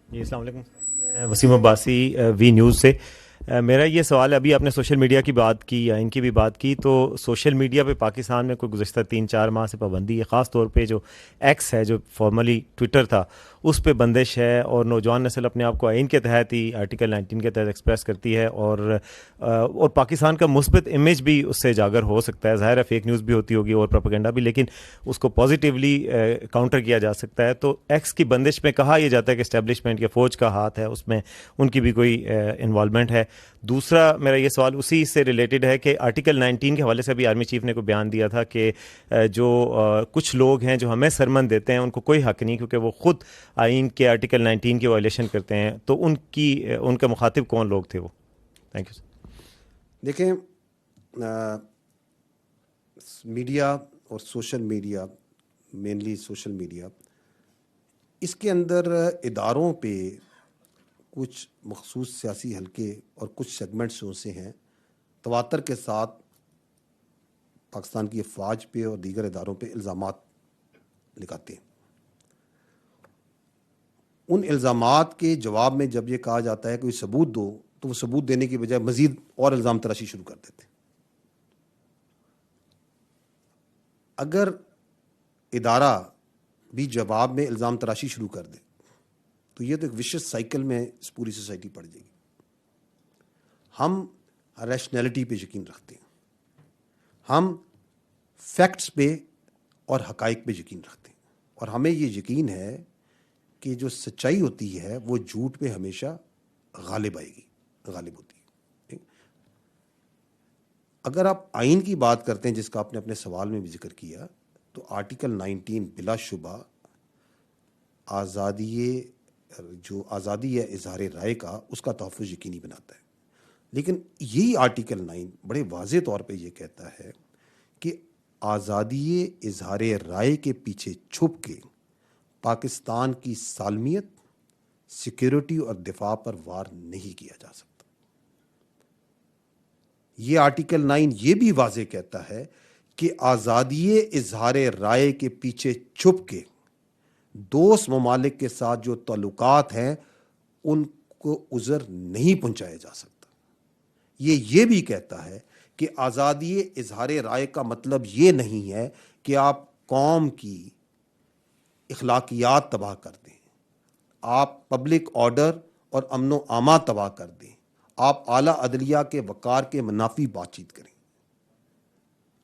جی السلام علیکم. Wasim Abbasi V news سے. میرا یہ سوال ہے، ابھی آپ نے سوشل میڈیا کی بات کی یا ان کی بھی بات کی، تو سوشل میڈیا پہ پاکستان میں کوئی گزشتہ 3-4 ماہ سے پابندی ہے، خاص طور پہ جو ایکس ہے، جو فارملی ٹویٹر تھا، اس پہ بندش ہے، اور نوجوان نسل اپنے آپ کو آئین کے تحت ہی آرٹیکل 19 کے تحت ایکسپریس کرتی ہے، اور پاکستان کا مثبت امیج بھی اس سے اجاگر ہو سکتا ہے. ظاہر ہے فیک نیوز بھی ہوتی ہوگی اور پروپیگنڈا بھی، لیکن اس کو پازیٹیولی کاؤنٹر کیا جا سکتا ہے. تو ایکس کی بندش میں کہا یہ جاتا ہے کہ اسٹیبلشمنٹ یا فوج کا ہاتھ ہے اس میں، ان کی بھی کوئی انوالومنٹ ہے. دوسرا میرا یہ سوال اسی سے ریلیٹڈ ہے کہ آرٹیکل 19 کے حوالے سے بھی آرمی چیف نے کوئی بیان دیا تھا کہ جو کچھ لوگ ہیں جو ہمیں سرمن دیتے ہیں ان کو کوئی حق نہیں، کیونکہ وہ خود آئین کے آرٹیکل 19 کی وائلیشن کرتے ہیں. تو ان کا مخاطب کون لوگ تھے وہ؟ Thank you. دیکھیں، میڈیا اور social media, mainly social media, اس کے اندر اداروں پہ کچھ مخصوص سیاسی حلقے اور کچھ سیگمنٹس ایسے ہیں تواتر کے ساتھ پاکستان کی افواج پہ اور دیگر اداروں پہ الزامات لگاتے ہیں. ان الزامات کے جواب میں جب یہ کہا جاتا ہے کہ کوئی ثبوت دو، تو وہ ثبوت دینے کی بجائے مزید اور الزام تراشی شروع کر دیتے ہیں. اگر ادارہ بھی جواب میں الزام تراشی شروع کر دے تو یہ تو ایک وشس سائیکل میں اس پوری سوسائٹی پڑ جائے گی. ہم ریشنلٹی پہ یقین رکھتے ہیں، ہم فیکٹس پہ اور حقائق پہ یقین رکھتے ہیں، اور ہمیں یہ یقین ہے کہ جو سچائی ہوتی ہے وہ جھوٹ پہ ہمیشہ غالب آئے گی، غالب ہوتی ہے. اگر آپ آئین کی بات کرتے ہیں جس کا آپ نے اپنے سوال میں بھی ذکر کیا، تو آرٹیکل 19 بلا شبہ آزادی ہے اظہار رائے کا، اس کا تحفظ یقینی بناتا ہے. لیکن یہی آرٹیکل 9 بڑے واضح طور پہ یہ کہتا ہے کہ آزادی اظہار رائے کے پیچھے چھپ کے پاکستان کی سالمیت، سیکیورٹی اور دفاع پر وار نہیں کیا جا سکتا. یہ آرٹیکل 9 یہ بھی واضح کہتا ہے کہ آزادی اظہار رائے کے پیچھے چھپ کے دوست ممالک کے ساتھ جو تعلقات ہیں ان کو عذر نہیں پہنچایا جا سکتا. یہ بھی کہتا ہے کہ آزادی اظہار رائے کا مطلب یہ نہیں ہے کہ آپ قوم کی اخلاقیات تباہ کر دیں، آپ پبلک آرڈر اور امن و امان تباہ کر دیں، آپ اعلیٰ عدلیہ کے وقار کے منافی بات چیت کریں.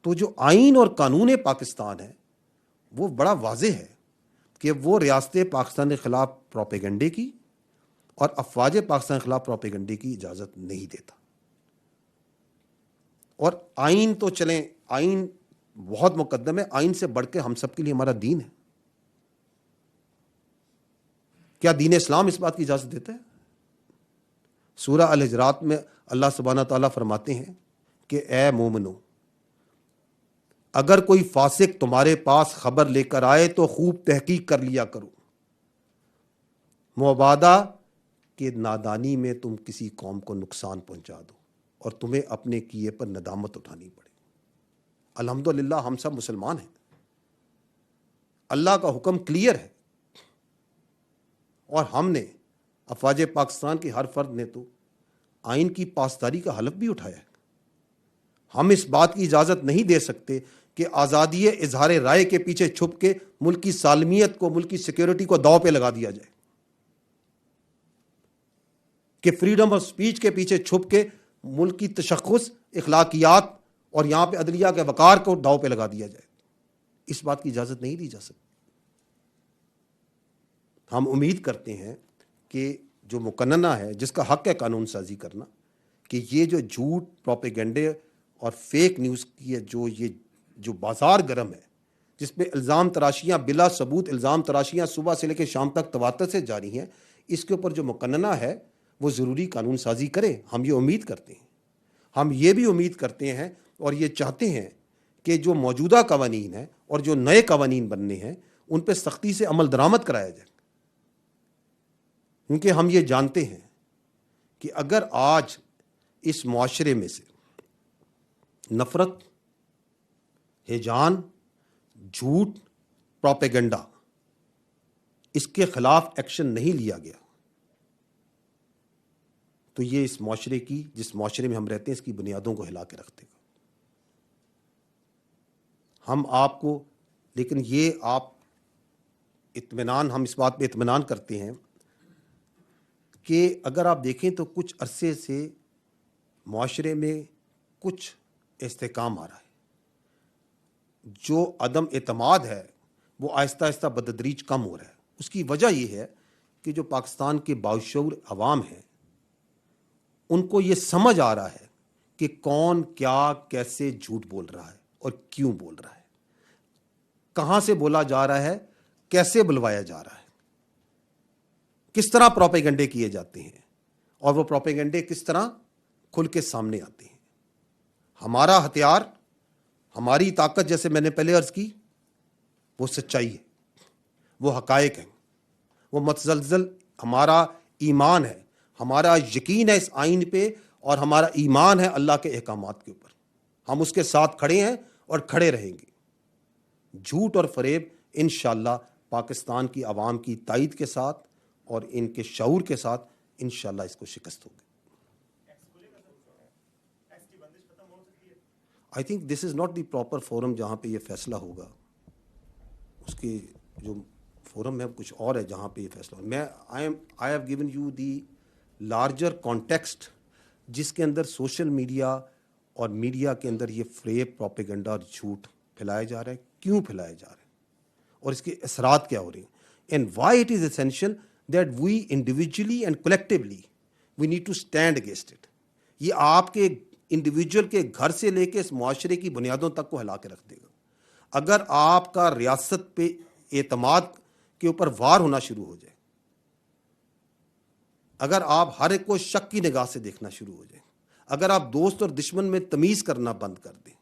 تو جو آئین اور قانون پاکستان ہے وہ بڑا واضح ہے کہ وہ ریاست پاکستان کے خلاف پروپیگنڈے کی اور افواج پاکستان کے خلاف پروپیگنڈے کی اجازت نہیں دیتا. اور آئین تو چلیں، آئین بہت مقدم ہے، آئین سے بڑھ کے ہم سب کے لیے ہمارا دین ہے. کیا دین اسلام اس بات کی اجازت دیتا ہے؟ سورہ الحجرات میں اللہ سبحانہ تعالیٰ فرماتے ہیں کہ اے مومنو، اگر کوئی فاسق تمہارے پاس خبر لے کر آئے تو خوب تحقیق کر لیا کرو، مبادا کہ نادانی میں تم کسی قوم کو نقصان پہنچا دو اور تمہیں اپنے کیے پر ندامت اٹھانی پڑے. الحمدللہ ہم سب مسلمان ہیں، اللہ کا حکم کلیئر ہے، اور ہم نے افواج پاکستان کے ہر فرد نے تو آئین کی پاسداری کا حلف بھی اٹھایا ہے. ہم اس بات کی اجازت نہیں دے سکتے کہ آزادی اظہار رائے کے پیچھے چھپ کے ملک کی سالمیت کو، ملک کی سیکیورٹی کو داؤ پہ لگا دیا جائے، کہ فریڈم آف سپیچ کے پیچھے چھپ کے ملک کی تشخص، اخلاقیات اور یہاں پہ عدلیہ کے وقار کو داؤ پہ لگا دیا جائے. اس بات کی اجازت نہیں دی جا سکتی. ہم امید کرتے ہیں کہ جو مقننہ ہے، جس کا حق ہے قانون سازی کرنا، کہ یہ جو جھوٹ، پروپیگنڈے اور فیک نیوز کی یہ جو بازار گرم ہے، جس پہ الزام تراشیاں بلا ثبوت، الزام تراشیاں صبح سے لے کے شام تک تواتر سے جاری ہیں، اس کے اوپر جو مقننہ ہے وہ ضروری قانون سازی کرے. ہم یہ امید کرتے ہیں. ہم یہ بھی امید کرتے ہیں اور یہ چاہتے ہیں کہ جو موجودہ قوانین ہیں اور جو نئے قوانین بننے ہیں ان پہ سختی سے عمل درآمد کرایا جائے. کیونکہ ہم یہ جانتے ہیں کہ اگر آج اس معاشرے میں سے نفرت، ہیجان، جھوٹ، پروپیگنڈا، اس کے خلاف ایکشن نہیں لیا گیا تو یہ اس معاشرے کی, جس معاشرے میں ہم رہتے ہیں, اس کی بنیادوں کو ہلا کے رکھ دے گا. ہم آپ کو, لیکن یہ آپ اطمینان, ہم اس بات پہ اطمینان کرتے ہیں کہ اگر آپ دیکھیں تو کچھ عرصے سے معاشرے میں کچھ استحکام آ رہا ہے. جو عدم اعتماد ہے وہ آہستہ آہستہ بتدریج کم ہو رہا ہے. اس کی وجہ یہ ہے کہ جو پاکستان کے باشعور عوام ہیں ان کو یہ سمجھ آ رہا ہے کہ کون کیا کیسے جھوٹ بول رہا ہے اور کیوں بول رہا ہے, کہاں سے بولا جا رہا ہے, کیسے بلوایا جا رہا ہے, کس طرح پروپیگنڈے کیے جاتے ہیں, اور وہ پروپیگنڈے کس طرح کھل کے سامنے آتے ہیں. ہمارا ہتھیار, ہماری طاقت, جیسے میں نے پہلے عرض کی, وہ سچائی ہے, وہ حقائق ہیں, وہ متزلزل ہمارا ایمان ہے, ہمارا یقین ہے اس آئین پہ, اور ہمارا ایمان ہے اللہ کے احکامات کے اوپر. ہم اس کے ساتھ کھڑے ہیں اور کھڑے رہیں گے. جھوٹ اور فریب انشاءاللہ پاکستان کی عوام کی تائید کے ساتھ اور ان کے شعور کے ساتھ انشاءاللہ اس کو شکست ہوگی. I think this is not the proper forum جہاں پہ یہ فیصلہ ہوگا. اس کے جو فورم ہے کچھ اور ہے جہاں پہ یہ فیصلہ ہوگا. میں I have given you the larger context جس کے اندر سوشل میڈیا اور میڈیا کے اندر یہ فریب, پروپیگنڈا اور جھوٹ پھیلایا جا رہا ہے, کیوں پھیلایا جا رہا ہے, اور اس کے اثرات کیا ہو رہے ہیں, and why it is essential that we individually and collectively we need to stand against it. یہ آپ کے انڈیویجول کے گھر سے لے کے اس معاشرے کی بنیادوں تک کو ہلا کے رکھ دے گا. اگر آپ کا ریاست پہ اعتماد کے اوپر وار ہونا شروع ہو جائے, اگر آپ ہر ایک کو شک کی نگاہ سے دیکھنا شروع ہو جائیں, اگر آپ دوست اور دشمن میں تمیز کرنا بند کر دیں,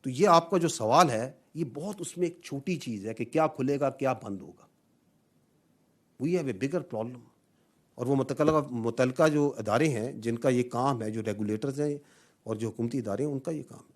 تو یہ آپ کا جو سوال ہے یہ بہت اس میں ایک چھوٹی چیز ہے کہ کیا کھلے گا کیا بند ہوگا. We have a bigger problem. اور وہ متعلقہ جو ادارے ہیں جن کا یہ کام ہے, جو ریگولیٹرز ہیں اور جو حکومتی ادارے ہیں, ان کا یہ کام ہے.